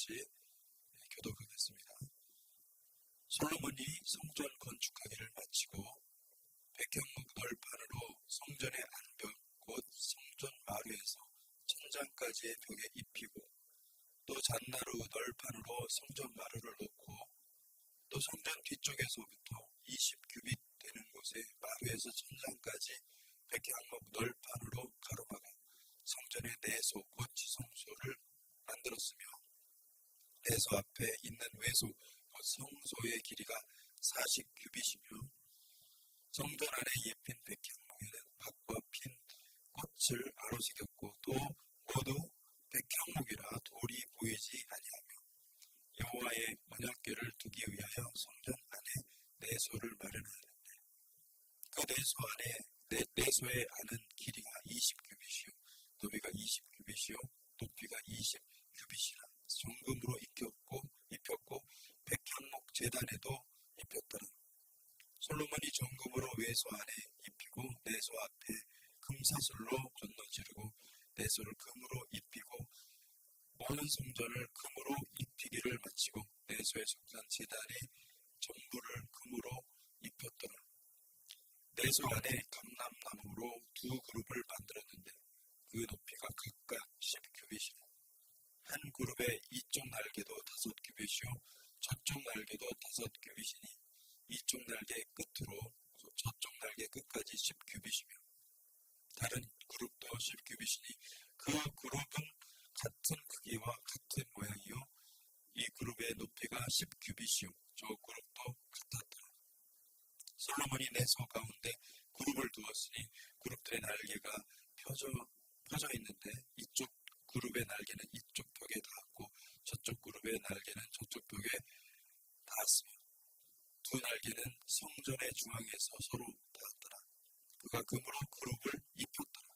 같이 교독하겠습니다. 솔로몬이 성전 건축하기를 마치고 백향목 널판으로 성전의 안벽 곧 성전 마루에서 천장까지의 벽에 입히고 또 잣나루 널판으로 성전 마루를 놓고 또 성전 뒤쪽에서부터 20규빗 되는 곳에 마루에서 천장까지 백향목 널판으로 가로막아 성전의 내소 곧 지성소를 만들었으며 내소 앞에 있는 외소 곧 성소의 길이가 40규빗이며 성전 안에 입힌 백향목에는 박과 핀 꽃을 아로새겼고 또 모두 백향목이라 돌이 보이지 아니하며 여호와의 언약궤를 두기 위하여 성전 안에 내소를 마련하였는데 그 내소의 안은 길이가 20규빗이요 너비가 20규빗이요 높이가 20규빗이라 정금으로 입혔고 백향목 제단에도 입혔더라. 솔로몬이 정금으로 외소 안에 입히고 내소 앞에 금사슬로 건너지르고 내소를 금으로 입히고 모든 성전을 금으로 입히기를 마치고 내소에 속한 제단의 전부를 금으로 입혔더라. 내소 안에 감람나무로 두 그룹을 만들었는데 그 높이가 각각 10규빗이라 한 그룹의 이쪽 날개도 5규빗이요 저쪽 날개도 5규빗이니 이쪽 날개 끝으로 저쪽 날개 끝까지 10규빗이며 다른 그룹도 10규빗이니 그 그룹은 같은 크기와 같은 모양이요 이 그룹의 높이가 10규빗이요 저 그룹도 같았더라. 솔로몬이 내소 가운데 그룹을 두었으니 그룹들의 날개가 펴져 있는데 이쪽 그룹의 날개는 이쪽 벽에 닿았고 저쪽 그룹의 날개는 저쪽 벽에 닿았으며 두 날개는 성전의 중앙에서 서로 닿았더라. 그가 금으로 그룹을 입혔더라.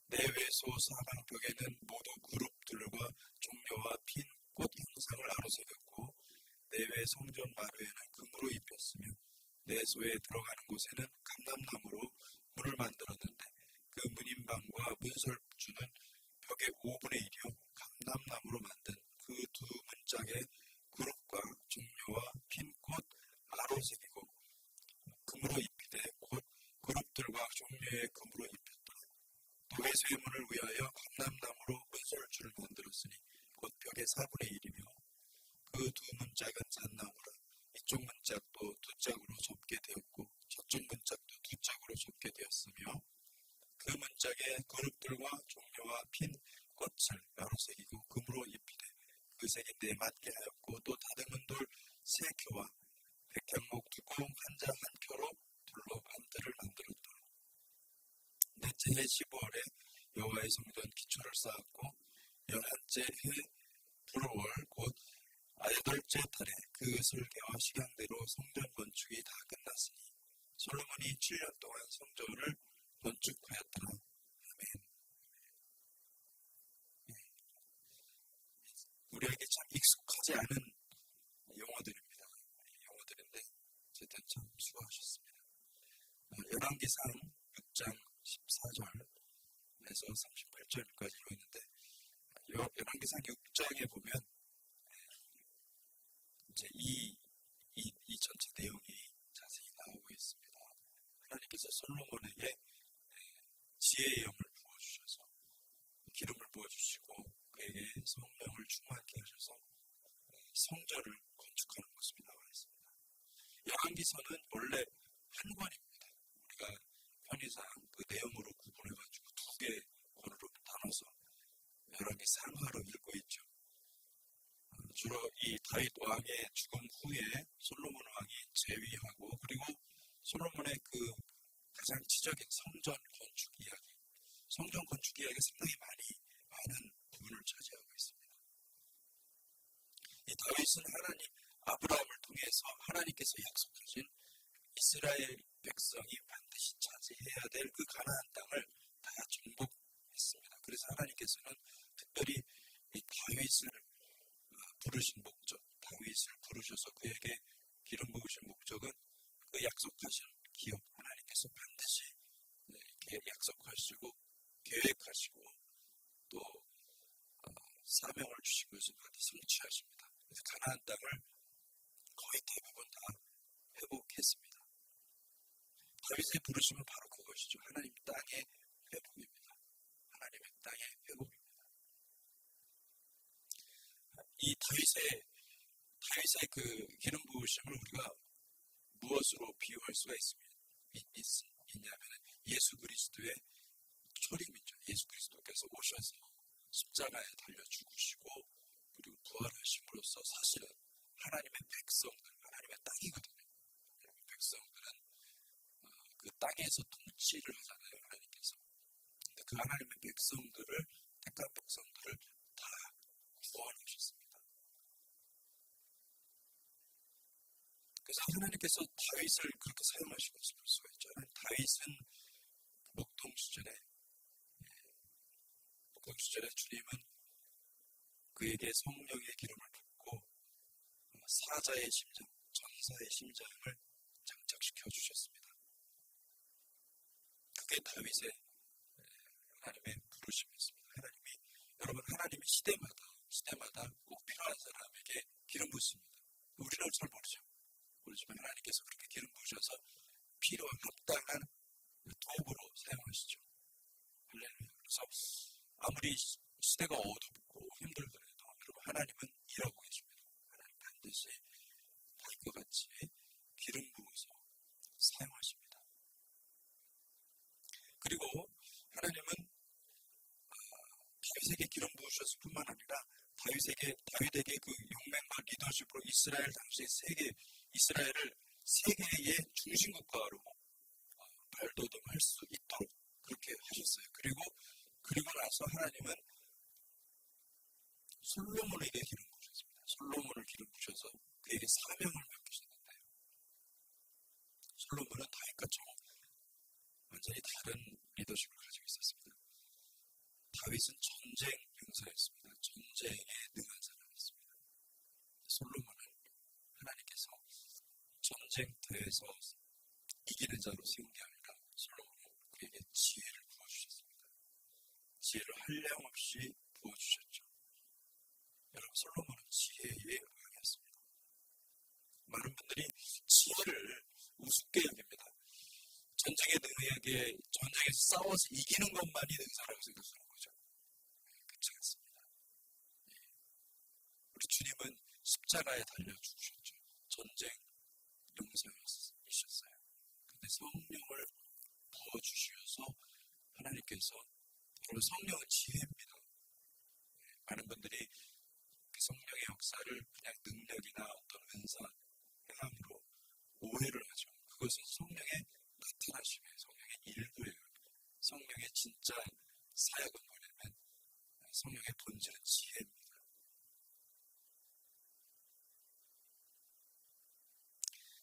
내외소 사방벽에는 모두 그룹들과 종려와 핀 꽃 형상을 아로새겼고 내외 성전 마루에는 금으로 입혔으며 내소에 들어가는 곳에는 감람나무로 문을 만들었는데 그 문인방과 문설주는 벽의 5분의 1이요 감람나무로 만든 그 두 문짝에 그룹과 종려와 핀 꽃 아로새기고 금으로 입히되 곧 그룹들과 종려의 금으로 입혔더라. 또 외소의 문을 위하여 감람나무로 문설주를 만들었으니 곧 벽의 4분의 1이며 그 두 문짝은 잣나무라. 이쪽 문짝도 두 짝으로 접게 되었고 저쪽 문짝도 두 짝으로 접게 되었으며 그 문짝에 그룹들과 종려와 핀 꽃을 아로새기고 금으로 입히되 그 색이 네 맞게 하였고 또 다듬은 돌 3켜와 백향목 두꺼운 한자 한 켜로 둘로 안뜰을 만들었더라. 넷째 해 15월에 여호와의 성전 기초를 쌓았고 11째 해 불월 곧 8째 달에 그 설계와 식양대로 성전 건축이 다 끝났으니 솔로몬이 7년 동안 성전을 건축하였더라. 아멘. 우리에게 참 익숙하지 않은 용어들입니다. 용어들인데 어쨌든 참 수고하셨습니다. 열왕기상 6장 14절에서 38절까지로 있는데 열왕기상 6장에 보면 이제 이 전체 내용이 자세히 나오고 있습니다. 하나님께서 솔로몬에게 지혜의 영을 부어주셔서 기름을 부어주시고 그에게 성령을 충만케 하셔서 성전을 건축하는 모습이 나와 있습니다. 열왕기서는 원래 한 권입니다. 우리가 편의상 그 내용으로 구분해가지고 2개 권으로 나눠서 열왕기 상하로 읽고 있죠. 주로 이 다윗 왕의 죽음 후에 솔로몬 왕이 재위하고 그리고 솔로몬의 그 가장 지적인 성전 건축 이야기가 상당히 많은 부분을 차지하고 있습니다. 이 다윗은 아브라함을 통해서 하나님께서 약속하신 이스라엘 백성이 반드시 차지해야 될 그 가나안 땅을 다 정복했습니다. 그래서 하나님께서는 특별히 이 다윗을 부르신 목적, 다윗을 부르셔서 그에게 기름 부으신 목적은 그 약속하신 기업, 하나님께서 반드시 이렇게 약속하시고 계획하시고 또 사명을 주신 것을 많이 성취하십니다. 그래서 가나안 땅을 거의 대부분 다 회복했습니다. 다윗의 부르심은 바로 그것이죠. 하나님 땅의 회복입니다. 하나님의 땅의 회복입니다. 이 다윗의 그 기름 부으심을 우리가 무엇으로 비유할 수가 있냐면 예수 그리스도의 초림이죠. 예수 그리스도께서 오셔서 십자가에 달려 죽으시고 그리고 부활하심으로써 사실은 하나님의 백성들, 하나님의 땅이거든요. 하나님의 백성들은 그 땅에서 통치를 하잖아요. 하나님께서. 근데 그 하나님의 백성들을, 택한 백성들을 다 구원하셨습니다. 그래서 하나님께서 다윗을 그렇게 사용하신 것을 볼 수가 있죠. 다윗은 목동 시절에 주님은 그에게 성령의 기름을 붓고 사자의 심장, 전사의 심장을 장착시켜 주셨습니다. 그게 다윗의 하나님의 부르심이었습니다. 여러분 하나님이 시대마다 꼭 필요한 사람에게 기름 붓습니다. 우리는 잘 모르지만 하나님께서 그렇게 기름 부으셔서 필요한 합당한 도구로 사용하시죠. 할렐루야. 그래서 아무리 시대가 어둡고 힘들더라도 여러분 하나님은 일하고 계십니다. 하나님 반드시 볼 것 같이 기름 부어서 사용하십니다. 그리고 하나님은 다윗에게 기름 부으셨을 뿐만 아니라 다윗에게 그 용맹과 리더십으로 이스라엘을 세계의 중심국가로 발돋움할 수 있도록 그렇게 하셨어요. 그리고 나서 하나님은 솔로몬에게 기름 부으셨습니다. 솔로몬을 기름 부으셔서 그에게 사명을 맡기셨는데요. 솔로몬은 다윗과 좀 완전히 다른 리더십을 가지고 있었습니다. 다윗은 전쟁 용사였습니다. 전쟁에 능한 사람이었습니다. 솔로몬은 하나님께서 전쟁터에서 이기는 자로 세운 게 아니라 솔로몬은 그에게 지혜를 부어주셨습니다. 지혜를 한량없이 부어주셨죠. 여러분 솔로몬은 지혜의 왕이었습니다. 많은 분들이 지혜를 우습게 여깁니다. 전쟁에서 싸워서 이기는 것만이 능사라고 생각하는 거죠. 그렇지 않습니다. 우리 주님은 십자가에 달려 죽으셨죠. 전쟁 용사이셨어요. 근데 성령을 부어주셔서 하나님께서 여러분 성령은 지혜입니다. 많은 분들이 그 성령의 역사를 그냥 능력이나 어떤 은사, 행함으로 오해를 하죠. 그것은 성령의 나타나심이에요. 성령의 일부예요. 성령의 진짜 사역은 뭐냐면 성령의 본질은 지혜입니다.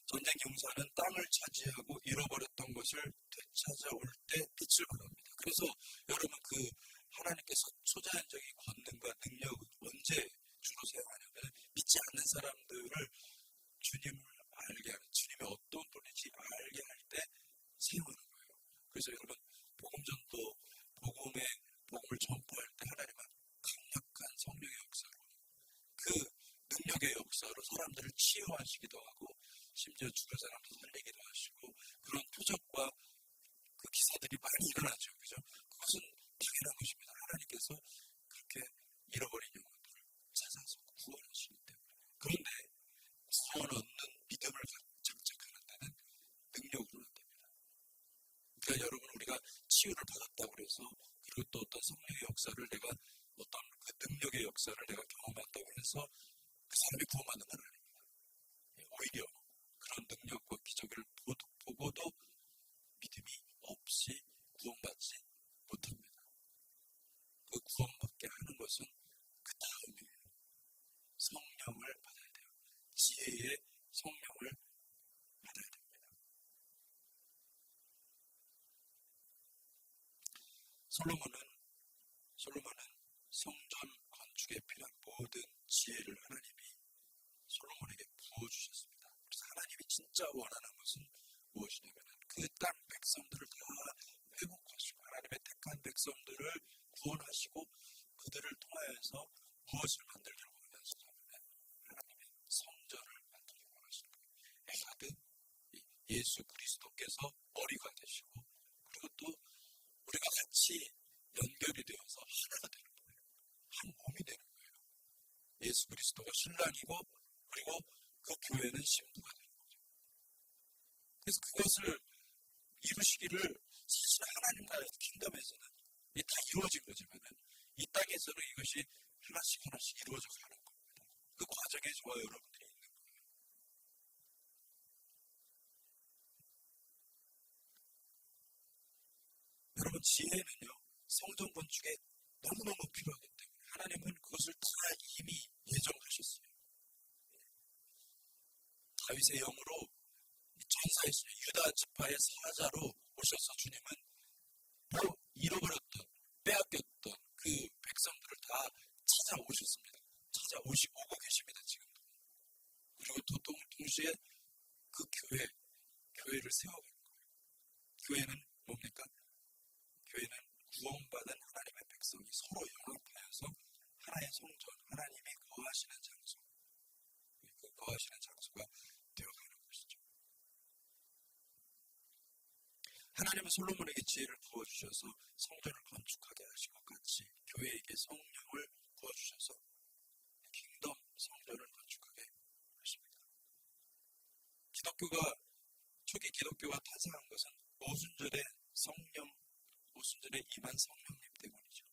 전쟁 용사는 땅을 차지하고 잃어버렸던 것을 되찾아올 때 빛을 발합니다. 그래서 여러분 하나님께서 초자연적인 권능과 능력을 언제 주로 사용하냐면 믿지 않는 사람들을 주님을 알게 하는, 주님이 어떤 분인지 알게 할 때 사용하는 거예요. 그래서 여러분 복음을 전파할 때 하나님은 강력한 성령의 역사로 그 능력의 역사로 사람들을 치유하시기도 하고 심지어 죽은 사람도 살리기도 하시고 그런 표적과 그 기사들이 많이 일어나죠. 그죠? 그것은 당연한 것입니다. 하나님께서 그렇게 잃어버린 영혼들을 찾아서 구원하시기 때문에. 그런데 구원 얻는 믿음을 장착하는 데는 능력으로는 안 됩니다. 그러니까 여러분 우리가 치유를 받았다고 해서 그리고 또 어떤 성령의 역사를 내가 어떤 그 능력의 역사를 내가 경험한다고 해서 그 사람이 구원받는 건 아닙니다. 오히려 그런 능력과 기적을 보고도 믿음이 없이 구원받지 못합니다. 그 구원받게 하는 것은 그 다음이에요. 성령을 받아야 돼요. 지혜의 성령을 받아야 됩니다. 솔로몬은 성전 건축에 필요한 모든 지혜를 하나님이 솔로몬에게 부어주셨습니다. 그래서 하나님이 진짜 원하는 것은 무엇이냐면 그 땅 백성들을 다 회복하시고 하나님의 택한 백성들을 구원하시고 그들을 통하여서 무엇을 만들기를 원하시냐면 하나님의 성전을 만들기를 원하시는 거예요. 에하드, 예수 그리스도께서 머리가 되시고, 그리고 또 우리가 같이 연결이 되어서 하나가 되는 거예요. 한 몸이 되는 거예요. 예수 그리스도가 신랑이고, 그리고 그 교회는 신부가 되는 거죠. 그래서 그것을 이루시기를, 사실 하나님 나라의 킹덤에서는 이게 다 이루어진 거지만은 이 땅에서는 이것이 하나씩 하나씩 이루어져 가는 겁니다. 그 과정에 저와 여러분들이 있는 거예요. 여러분, 지혜는요, 성전 건축에 너무너무 필요하기 때문에 하나님은 그것을 다 이미 예정하셨어요. 다윗의 영으로 전사했어요. 유다 지파의 사자로 오셔서 주님은 뭐 잃어버렸던, 빼앗겼던 그 백성들을 다 찾아오셨습니다. 찾아오고 계십니다, 지금도. 그리고 또 동시에 그 교회를 세워가는 거예요. 교회는 뭡니까? 교회는 구원받은 하나님의 백성이 서로 연합하여서 하나의 성전, 하나님이 거하시는 장소, 그 거하시는 장소가 되어가는 것이죠. 하나님은 솔로몬에게 지혜를 부어주셔서 성전을 건축하게 하신 것 같이 교회에게 성령을 부어주셔서 킹덤 성전을 건축하게 하십니다. 초기 기독교가 탄생한 것은 오순절에 임한 성령님 때문이죠.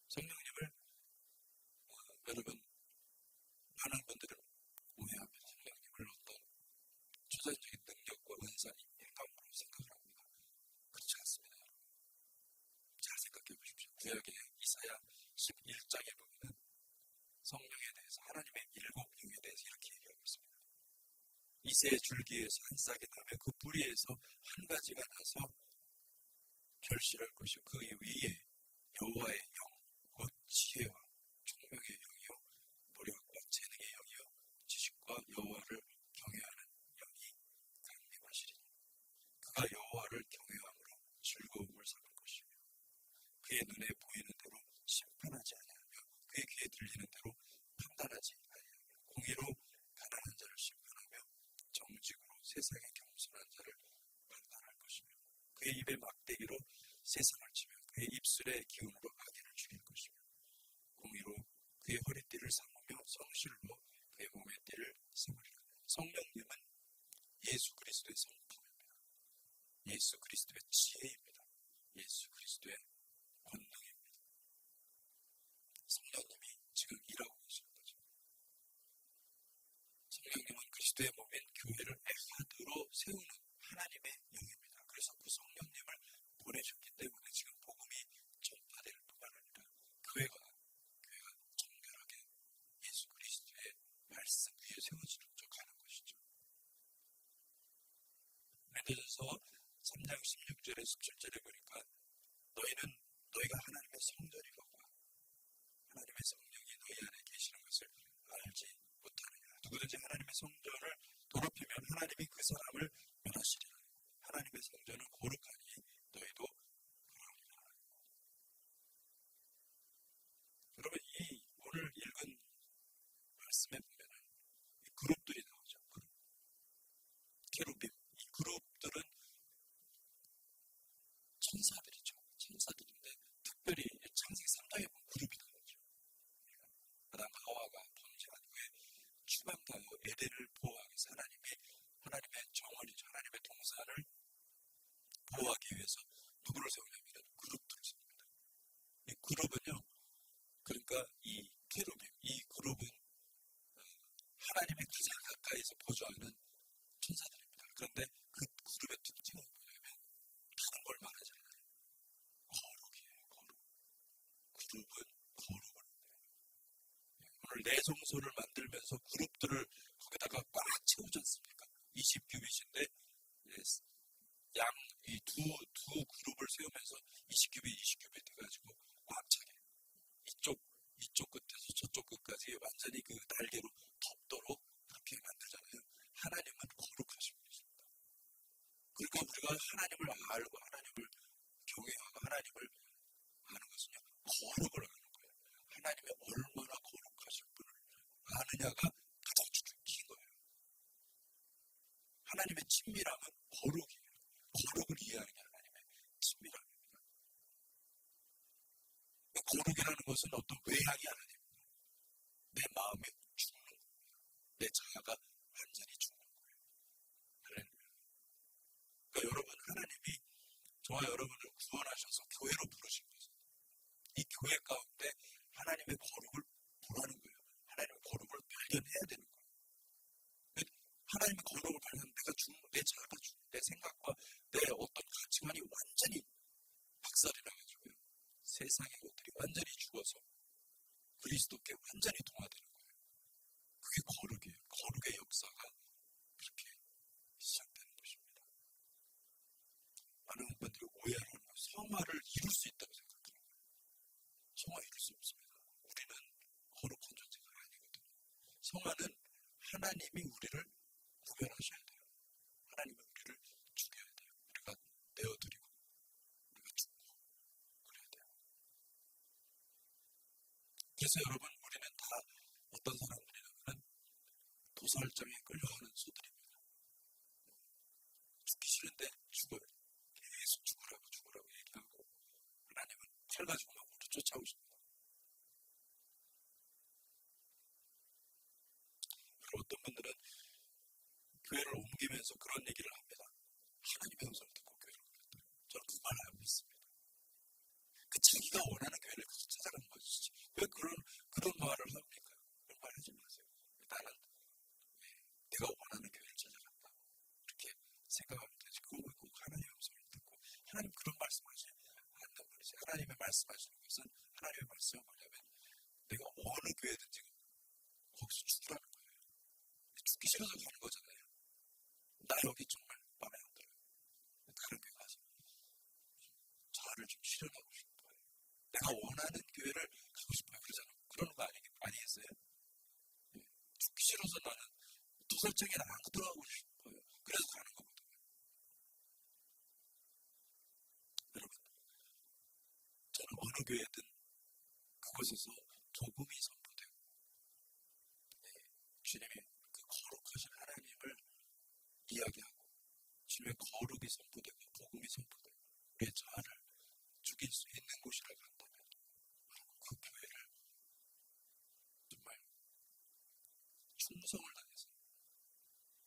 성령님을, 여러분, 많은 분들은 오해합니다. 성령님을 어떤 초자연적인 능력과 은사인 행동으로 생각을 합니다. 그렇지 않습니다. 잘 생각해 보십시오. 구약의 이사야 11장에 보면 성령에 대해서, 하나님의 일곱 영에 대해서 이렇게 얘기하고 있습니다. 이새의 줄기에서 한 싹이 나며 그 뿌리에서 한 가지가 나서 결실할 것이요, 그 위에 여호와의 영, 곧 지혜와 총명의 영이요, 노력과 재능의 영이요, 지식과 여호와를 경외하는 영이 강림하시리니 그가 여호와를 경외함으로 즐거움을 삼을 것이며 그의 눈에 보이는 대로 심판하지 아니하며 그의 귀에 들리는 대로 판단하지 아니하며 공의로 가난한 자를 심판하며 정직으로 세상에 겸손한 자를 판단할 것이며 그의 입에 막대기로 세상을 치며 그의 입술의 기운으로 악인을 죽일 것이며 공의로 그의 허리띠를 삼으며 성실로 그의 몸의 띠를 삼으리라. 성령님은 예수 그리스도의 성품입니다. 예수 그리스도의 지혜입니다. 예수 그리스도의 권능입니다. 성령님이 지금 일하고 계시는 거죠. 성령님은 그리스도의 몸인 교회를 에하드로 세우는 하나님의 영입니다. 그래서 그 성령님을 보내셨기 때문에 지금 복음이 전파될 뿐만 아니라 교회가 정결하게 예수 그리스도의 말씀 위에 세워지도록 가는 것이죠. 고린도전서 3장 16절에 17절에 보니까 너희가 하나님의 성전이로고 하나님의 성령이 너희 안에 계시는 것을 알지 못하느냐. 누구든지 하나님의 성전을 더럽히면 하나님이 그 사람을 멸하시리라. 하나님의 성전은 거룩하니 너희도 그러하리라. 여러분, 이 오늘 읽은 말씀에 보면은 이 그룹들이 나오죠. 케루빔. 이 그룹들은 천사들이죠. 천사들인데 특별히 창세기 3장에 보면 그룹이 나오죠. 아담과 하와가 범죄한 후에 추방당하고 에덴을 보호하기 위해서 하나님의 정원이죠. 하나님의 동산을 보호하기 위해서 누구를 세우냐면 그룹들을 세웁니다. 이 그룹은요, 그러니까 이 케루빔, 이 그룹은 하나님의 가장 가까이서 보좌하는 천사들입니다. 그런데 그 그룹의 특징은 뭐냐면 다른 걸 말하지 않아요. 거룩이에요. 거룩. 그룹은 거룩을 해요. 오늘 내성소를 만들면서 그룹들을 거기다가 꽉 채우지 않습니까? 20규빗인데 이 두 그룹을 세우면서 20규빗 해가지고 꽉 차게 이쪽 끝에서 저쪽 끝까지 완전히 그 날개로 덮도록 그렇게 만들잖아요. 하나님은 거룩하신 분이십니다. 그러니까 우리가 하나님을 알고 하나님을 경외하고 하나님을 아는 것은요, 거룩을 아는 거예요. 하나님의 것은 어떤 외향이 아닙니다. 내 마음이 죽는 거예요. 내 자아가 완전히 죽는 거예요. 할렐루야. 그러니까 여러분, 하나님이 저와 여러분을 구원하셔서 교회로 부르신 것은 이 교회 가운데 하나님의 거룩을 보라는 거예요. 하나님의 거룩을 발견해야 되는 거예요. 하나님의 거룩을 발견하면 내가 죽는 내 자아가 죽는 내 생각과 내 어떤 가치관이 완전히 박살이 나가지고요. 세상의 것들이 완전히 죽어서 그리스도께 완전히 동화되는 거예요. 그게 거룩이에요. 거룩의 역사가 그렇게 시작되는 것입니다. 많은 분들이 오해하는 건 성화를 이룰 수 있다고 생각해요. 성화 이룰 수 없습니다. 우리는 거룩한 존재가 아니거든요. 성화는 하나님이 우리를 구별하셔야 돼요. 하나님이 우리를 죽여야 돼요. 우리가 내어드리고 우리가 죽고 그래야 돼요. 그래서 여러분, 우리는 다 어떤 사람들이냐면 도살장에 끌려가는 소들입니다. 죽기 싫은데 죽어요. 계속 죽으라고 얘기하고 하나님은 칼 가지고 막 우리 쫓아오십니다. 그리고 어떤 분들은 교회를 옮기면서 그런 얘기를 합니다. 하나님의 음성을 듣고 교회를 옮겼다. 저는 그 말 알고 있습니다. 그 자기가 원하는 교회를 계속 찾아가는 것이지. 왜 그런 말을 합니까? 그런 말 하지 마세요. 나는 내가 원하는 교회를 찾아간다. 이렇게 생각하면 되지. 그거 꼭 하나님의 음성을 듣고 하나님 그런 말씀하지 않는 분이지. 하나님의 말씀하시는 것은 하나님의 말씀은 뭐냐면 내가 어느 교회든지 거기서 죽으라는 거예요. 죽기 싫어서 가는 거잖아요. 나 여기 정말 마음에 안 들어요. 다른 교회 가서 자아를 좀 실현하고 싶어요. 내가 원하는 교회를 가고 싶어요. 그러잖아요. 그러는 거 아니겠어요? 죽기 싫어서 나는 도살장에 안 들어가고 싶어요. 그래서 가는 거거든요. 여러분, 저는 어느 교회든 그곳에서 복음이 선포되고 주님의 그 거룩하신 하나님을 이야기하고 주님의 거룩이 선포되고 복음이 선포되고 우리의 자아를 죽일 수 있는 곳이라고 한다면 그 교회를 정말 충성을 다해서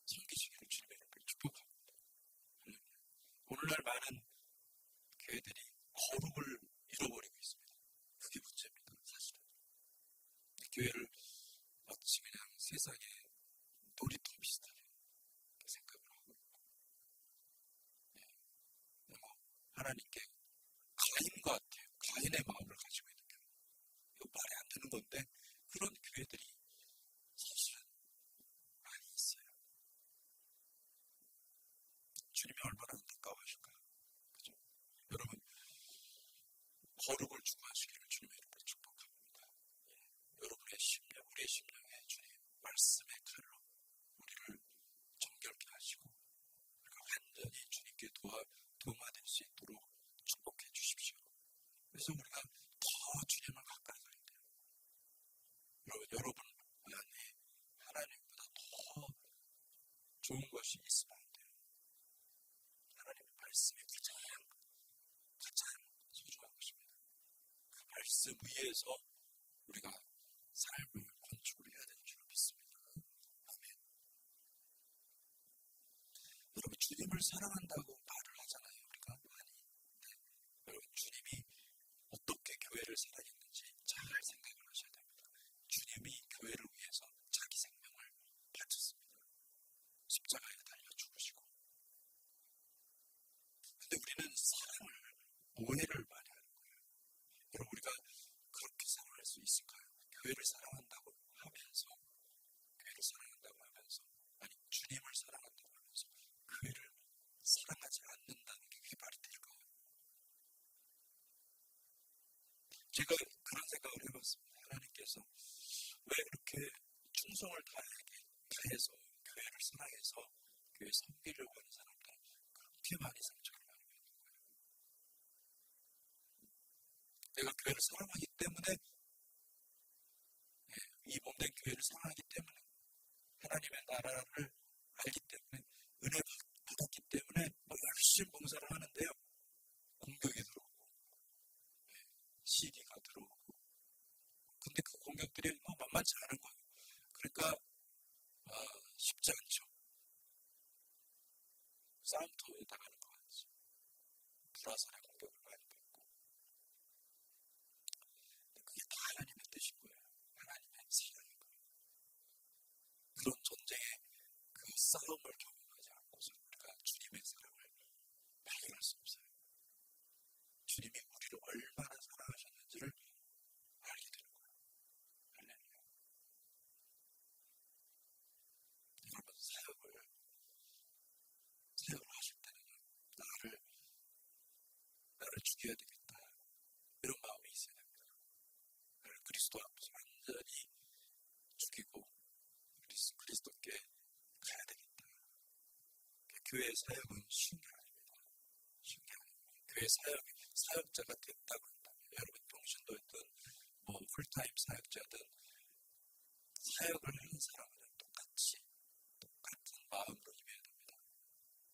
섬기시기를 주님의 이름으로 축복합니다. 오늘날 많은 교회들이 거룩을 잃어버리고 있습니다. 그게 문제입니다. 사실은 교회를 마치 그냥 세상의 놀이터 비슷하게 생각을 하고 있고 하나님께 가인 같아요. 가인의 마음을 가지고 있는 교회. 이거 말이 안 되는 건데 그런 교회들이 사실은 많이 있어요. 주님이 얼마나 안타까워하실까요? 그죠? 여러분, 거룩을 추구하시기를 주님의 이름으로 축복합니다. 여러분의 심령, 우리의 심령에 주님 말씀의 칼로 우리를 정결케 하시고 우리가 완전히 주님께 도움받을 수 있도록 축복해 주십시오. 그래서 우리가 더 주님을 가까이 가야 돼요. 여러분 안에 하나님보다 더 좋은 것이 있으면 안 돼요. 하나님의 말씀이 가장 소중한 것입니다. 그 말씀 위에서 우리가 삶을 건축을 해야 되는 줄 믿습니다. 아멘. 여러분, 주님을 사랑한다고 말을 하잖아요. 우리가 많이. 여러분, 주님이 어떻게 교회를 사랑했는지 잘 생각을 하셔야 됩니다. 주님이 교회를 위해서 자기 생명을 바쳤습니다. 십자가에 달려 죽으시고. 근데 우리는 사랑을, 오해를 많이 하는 거예요. 여러분, 우리가 그렇게 사랑할 수 있을까요? 교회를 사랑한다고 하면서, 아니, 주님을 사랑한다고 하면서, 교회를 사랑하지 않는다는 게 그게 말이 될까요? 제가 그런 생각을 해봤습니다. 하나님께서 왜 이렇게 충성을 다해서, 교회를 사랑해서, 교회 섬기려고 하는 사람들 그렇게 많이 상처를 많이 받는 거예요. 내가 교회를 사랑하기 때문에, 이 몸된 교회를 사랑하기 때문에, 하나님의 나라를 알기 때문에, 은혜 받았기 때문에 열심히 봉사를 하는데요. 공격이 들어오고, 시기가 들어오고, 화살의 공격을 많이 받고, 그게 다 하나님의 뜻인 거예요. 하나님의 사랑인 거예요. 그런 전쟁에 그 싸움을 경험하지 않고서 우리가 주님의 사랑을 발견할 수 없어요. 주님이 우리를 얼마나 사랑하셨는지를 알게 되는 거예요. 할렐루야. 여러분, 사역을 하실 때는 나를 죽여야 되겠다, 이런 마음이 있어야 됩니다. 나를 그리스도 앞에서 완전히 죽이고 그리스도께 가야 되겠다. 교회 사역은 쉬운 게 아닙니다. 쉬운 게 아닙니다. 교회 사역자가 됐다고 한다면, 여러분 평신도였든 풀타임 사역자든 사역을 하는 사람은 똑같은 마음으로 임해야 됩니다.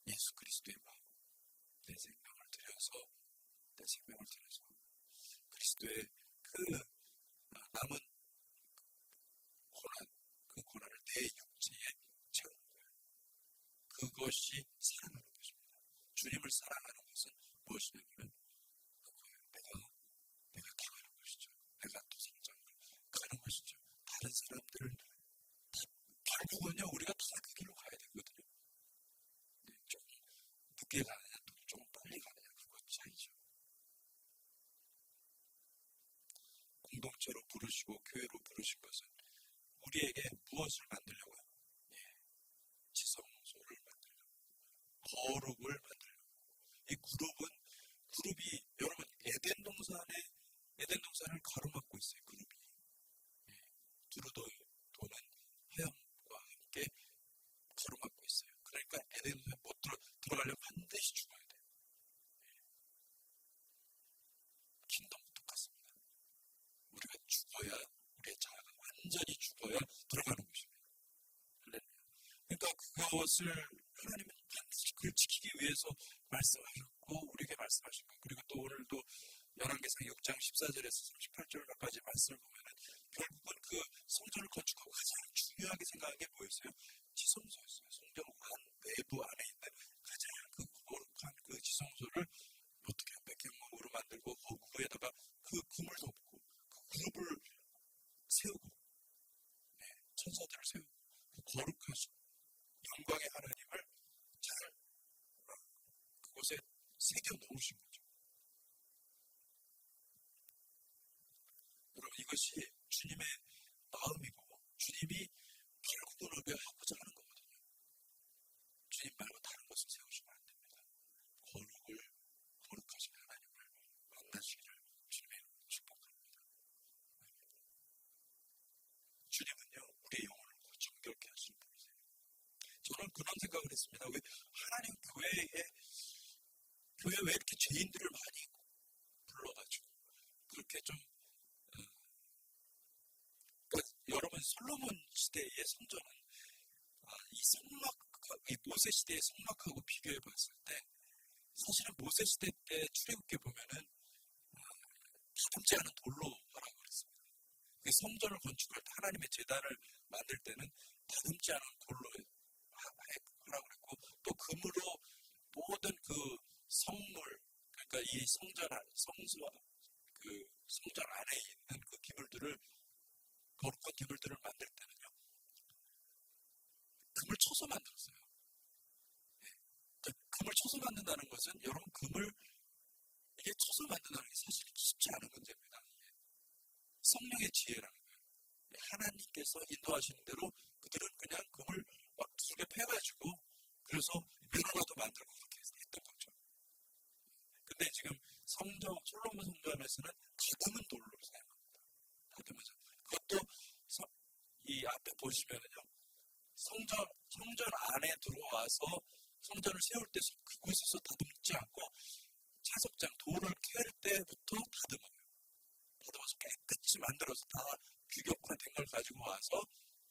예수 그리스도의 마음, 내 생명을 들여서 그리스도의 그 남은 고난, 그 고난을 내 육체에 채우는 거예요. 그것이 사랑하는 것입니다. 주님을 사랑하는 것은 무엇이냐면 내가 당하는 것이죠. 내가 또 성장을 가는 것이죠. 다른 사람들을 결국은요, 우리가 다 그 길로 가야 되거든요. 좀 늦게 가느냐, 좀 빨리 가느냐, 그것 차이죠. 공동체로 부르시고 교회로 부르신 것은 우리에게 무엇을 만들려고요? 지성소를 만들려고, 거룩을 만들려고. 이 그룹이 여러분 에덴 동산을 가로막고 있어요. 그룹이 두루도는 화염과 함께 가로막고 있어요. 그러니까 에덴 동산에 못 들어가려면 반드시 죽어야 돼요. 킹덤도 똑같습니다. 우리가 죽어야, 우리의 자아가 완전히 죽어야 들어가는 것입니다. 그러니까 그것을 하나님은 반드시 그걸 지키기 위해서 말씀하셨고 우리에게 말씀하신 거예요. 그리고 또 오늘도 열왕기상 6장 14절에서 38절까지 말씀을 보면은 결국은 그 성전을 건축하고 가장 중요하게 생각한 게 뭐였어요? 지성소였어요. 성전 내부 안에 있는 가장 그 거룩한 그 지성소를 어떻게 백향목으로 만들고 그 위에다가 그 그물을 덮고 그 그룹을 세우고 천사들을 세우고 그 거룩하신 영광의 하나님을 잘 그곳에 새겨 놓으신 거죠. 여러분, 이것이 주님의 마음이고 주님이 결국은 우리가 하고자 하는 거거든요. 주님 말고 다른 것을 세우시면 안 됩니다. 거룩하신 하나님을 만나시기를 주님의 이름으로 축복합니다. 주님은요, 우리의 영혼을 정결케 하시는 분이세요. 저는 그런 생각을 했습니다. 왜 하나님 교회에 왜 이렇게 죄인들을 많이 불러가지고 그렇게 좀 그러니까 여러분 솔로몬 시대의 성전은 이 모세 시대의 성막하고 비교해 봤을 때 사실은 모세 시대 때 출애굽기 보면은 다듬지 않은 돌로 하라고 그랬습니다. 그 성전을 건축할 때 하나님의 제단을 만들 때는 다듬지 않은 돌로 하라고 그랬고 또 금으로 모든 그 성물, 그러니까 이 성전 안에 있는 그 기물들을, 거룩한 기물들을 만들 때는요 금을 쳐서 만들었어요. 금을 쳐서 만든다는 것은 여러분 이게 쳐서 만든다는 게 사실 쉽지 않은 문제입니다. 성령의 지혜라는 거예요. 하나님께서 인도하시는 대로 그들은 그냥 금을 막 두개 패가지고 그래서 묘로라도 만들고 그렇게 했던 거죠. 근데 지금 솔로몬 성전에서는 다듬은 돌로 사용합니다. 다듬어서 그것도 이 앞에 보시면은요 성전 안에 들어와서 성전을 세울 때 그곳에서 다듬지 않고 차석장 돌을 캘 때부터 다듬어서 깨끗이 만들어서 다 규격화된 걸 가지고 와서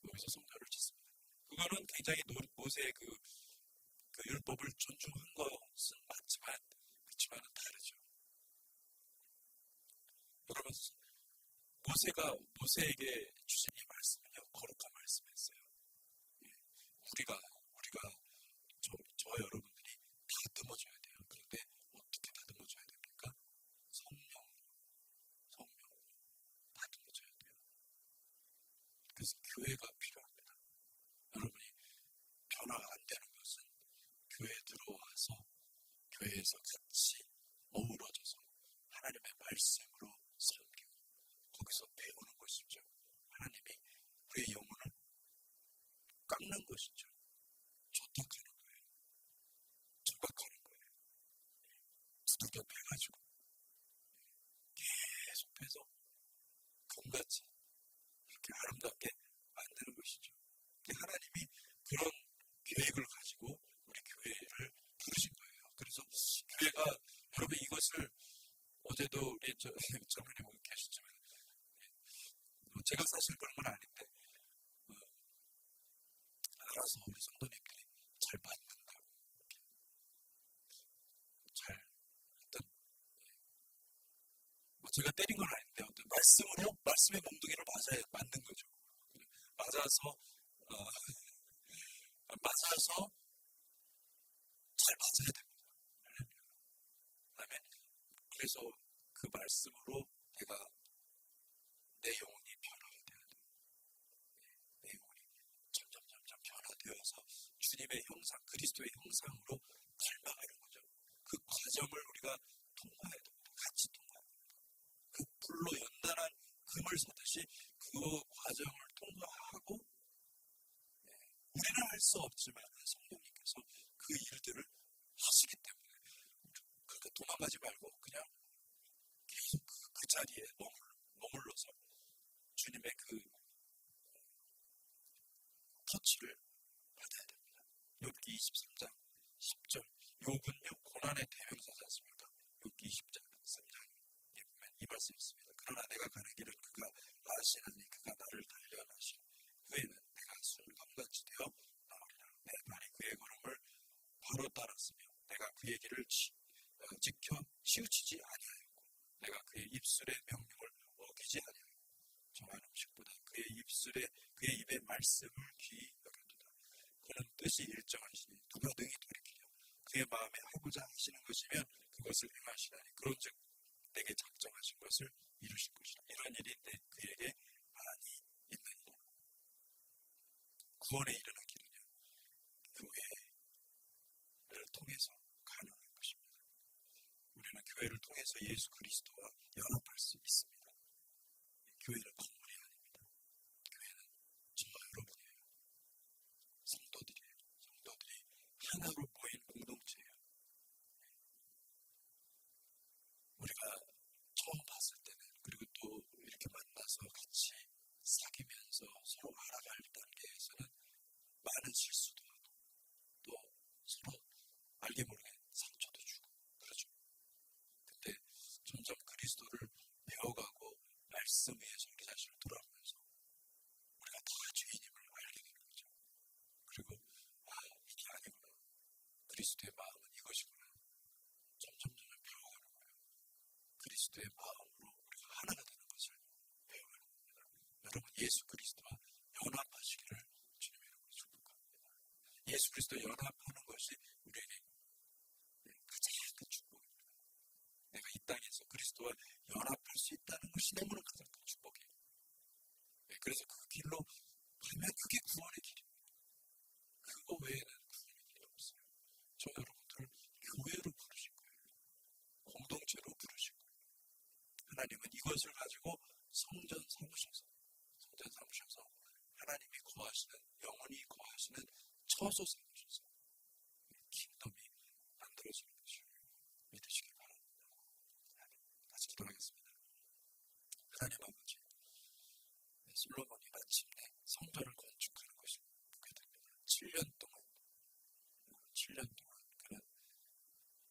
여기서 성전을 짓습니다. 그거는 굉장히 모세의 그 율법을 존중한 것은 맞지만 그렇지만은 다르죠. 여러분 모세에게 주신 이 말씀은요 거룩한 말씀이었어요. 우리가 저 여러분들이 다듬어줘야 돼요. 그런데 어떻게 다듬어줘야 교회가 필요합니다. 여러분이 변화가 안 되는 것은 교회에 들어와서 교회에서 같이 어우러져서 하나님의 말씀으로 섬기고 거기서 배우는 것이죠. 하나님이 우리의 영혼을 깎는 것이죠. 조탁하는 거예요. 조각하는 거예요. 두들겨 패가지고 계속해서 검같이 이렇게 아름답게 만드는 것이죠. 하나님이 그런 계획을 가지고 우리 교회를 부르신 거예요. 그래서 교회가 여러분 이것을 어제도 우리 장로님 계시지만 제가 사실 그런 건 아닌데 알아서 우리 성도님들이 잘 맞는다고 잘 어떤 제가 때린 건 아닌데 어떤 말씀을요 말씀의 몽둥이를 맞아야 맞는 거죠. 맞아서 잘 맞아야 됩니다. 그다음에 그래서 그 말씀으로 내가 내 영혼이 변화가 돼야 돼요. 내 영혼이 점점 변화되어서 주님의 형상, 그리스도의 형상으로 닮아가는 거죠. 그 과정을 우리가 통과해야 됩니다. 같이 통과해야 됩니다. 그 불로 연단한 금을 사듯이 그 과정을 통과하고 우리는 할 수 없지만 성령님께서 그 일들을 하시기 때문에 그러니까 도망가지 말고 그냥 계속 그 자리에 머물러서 주님의 그 터치를 받아야 됩니다. 욥기 23장 10절 욥은요 고난의 대명사지 않습니까? 욥기 20장 3장에 보면 이 말씀이 있습니다. 그러나 내가 가는 길을 그가 아시나니 그가 나를 단련하신 후에는 내가 순금같이 되어 나오리라. 내 발이 그의 걸음을 바로 따랐으며 내가 그의 길을 지켜 치우치지 아니하였고 내가 그의 입술의 명령을 어기지 아니하였고 정한 음식보다 그의 입의 말씀을 귀히 여겼도다. 그는 뜻이 일정하시니 누가 능히 돌이키려 그의 마음에 하고자 하시는 것이면 그것을 행하시나니 그런즉 내게 작정하신 것을 이루실 것이라. 이런 일이 그에게 많이 있느니라. 구원에 이르는 길은요 교회를 통해서 가능한 것입니다. 우리는 교회를 통해서 예수 그리스도와 연합할 수 있습니다. 교회는 건물이 아닙니다. 교회는 저와 여러분이에요. 성도들이에요. 성도들이 하나로 모인 공동체예요. 우리가 처음 봤을 때는 그리고 또 이렇게 만나서 같이 사귀면서 서로 알아갈 단계에서는 많은 실수도 하고 또 서로 알게 모르게 상처도 주고 그러죠. 그때 점점 그리스도를 배워가고 말씀 위에서 우리 자신을 돌아보면서 우리가 다 죄인임을 알게 되는 거죠. 그리고 이게 아니구나. 그리스도의 마음은 이것이구나. 점점 배워가는 거예요. 그리스도의 마음으로 우리가 하나가 되는 것을 배워가는 겁니다. 여러분 예수 그리스도와 연합하시기를 주님의 이름으로 축복합니다. 예수 그리스도와 연합하는 것이 우리에게 가장 큰 축복입니다. 내가 이 땅에서 그리스도와 연합할 수 있다는 것이 너무나 가장 큰 축복이에요. 그래서 그 길로 가면 그게 구원의 길입니다. 그거 외에는 구원의 길이 없어요. 저 여러분들 교회로 부르신 거예요. 공동체로 부르신 거예요. 하나님은 이것을 가지고 성전 삼으셔서 하나님이 거하시는 영원히 거하시는 처소 삼으셔서 킹덤이 만들어지는 것을 믿으시기 바랍니다. 같이 기도하겠습니다. 하나님 아버지, 솔로몬이 마침내 성전을 건축하는 것을 보게 됩니다. 7년 동안 그는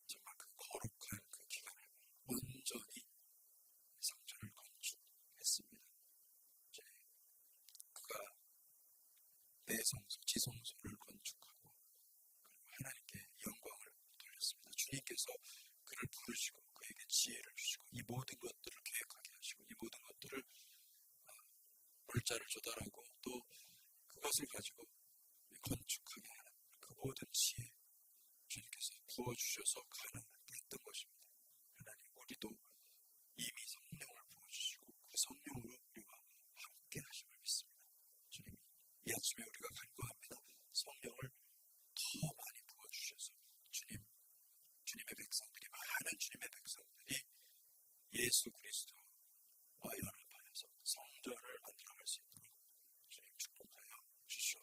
정말 그 거룩한 그 기간을 온전히 성전을 건축했습니다. 이제 그가 대성소, 지성소를 건축하고 그리고 하나님께 영광을 돌렸습니다. 주님께서 그를 부르시고 그에게 지혜를 주시고 이 모든 것들을 계획하게 하시고 이 모든 것들을 물자를 조달하고 또 그것을 가지고 건축하게 하는 그 모든 지혜 주님께서 부어주셔서 가능하게